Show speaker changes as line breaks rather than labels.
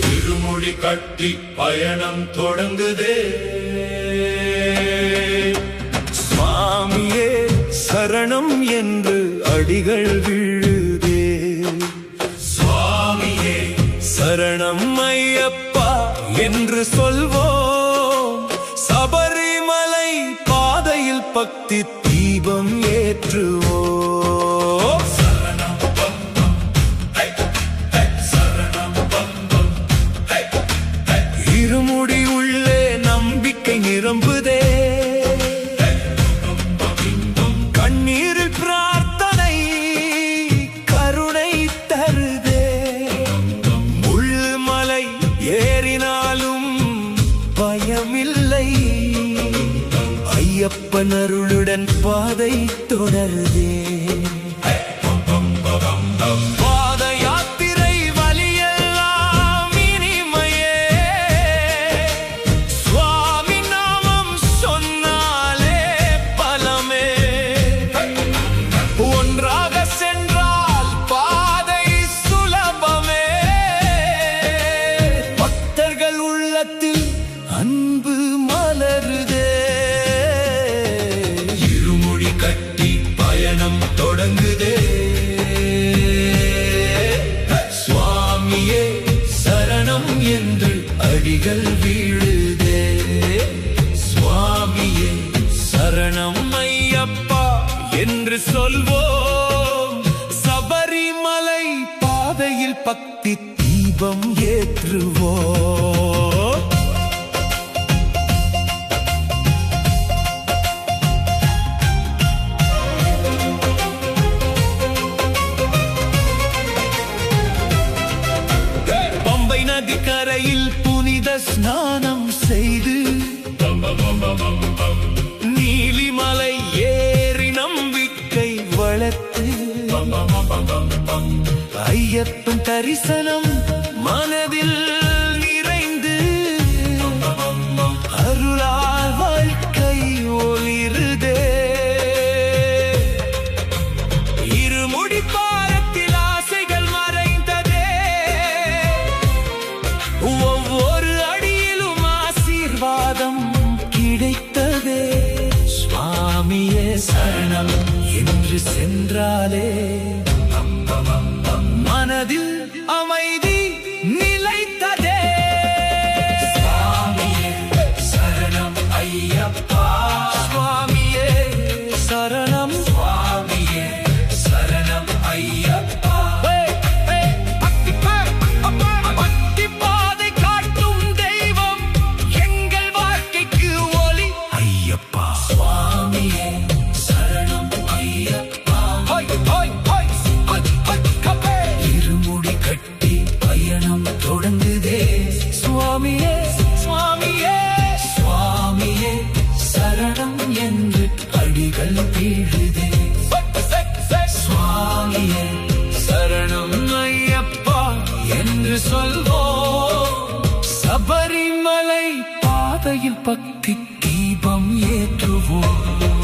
திருமுடி கட்டி பயணம் தொடங்குதே.
சுவாமியே சரணம் என்று அடிகள் விழுதே.
சுவாமியே
சரணம் ஐயப்பா என்று சொல்வோம். சபரிமலை பாதையில் பக்தி தீபம் ஏற்றுவோம்.
சரணம் பம் பம் ஹை ஹை சரணம் பம் பம் ஹை ஹை.
இருமுடி உள்ளே நம்பிக்கை நிரம்புதே. கண்ணீரில் பிரார்த்தனை கருணை தருதே. முள்மலை ஏறினாலும் பயமில்லை. ஐயப்பன் அருளுடன் பாதை தொடருதே. பாத யாத்திரை வலியெல்லாம் இனிமையே. சுவாமி நாமம் சொன்னாலே பலமே. ஒன்றாக சென்றால் பாதை சுலபமே. பக்தர்கள் உள்ளத்தில் அன்பு மலருதே.
இருமுடி கட்டி பயணம் தொடங்குதே.
சுவாமியே சரணம் என்று அடிகள் வீழுதே. சுவாமியே சரணம் ஐயப்பா என்று சொல்வோம். சபரிமலை பாதையில் பக்தி தீபம் ஏற்றுவோம். பம்பை நதிக்கரையில் புனித ஸ்நானம் செய்து நீலிமலை ஏறி நம்பிக்கை வளர்த்து ஐயப்பன் தரிசனம் மனதில் நிறைந்து அருளால் வாழ்க்கை ஒளிருதே. இருமுடி பாரத்தில் ஆசைகள் மறைந்ததே. ஒவ்வொரு அடியிலும் ஆசீர்வாதம் கிடைத்ததே. சுவாமியே சரணம் என்று சென்றாலே மனதில் அமைதி நிலைத்ததே.
சுவாமியே சரணம் ஐயப்பா.
சுவாமியே சரணம்.
சுவாமியே சரணம் ஐயப்பா.
பக்தி பாதை காட்டும் தெய்வம் எங்கள் வாழ்க்கைக்கு ஒளி ஐயப்பா.
சுவாமியே சரணம் ஐயப்பா. இருமுடி கட்டி பயணம் தொடங்குதே.
சுவாமியே சுவாமியே
சுவாமியே சரணம் என்று அடிகள் வீழுதே. சுவாமியே
சரணம் ஐயப்பா என்று சொல்வோம். சபரிமலை பாதையில் பக்தி தீபம் ஏற்றுவோம்.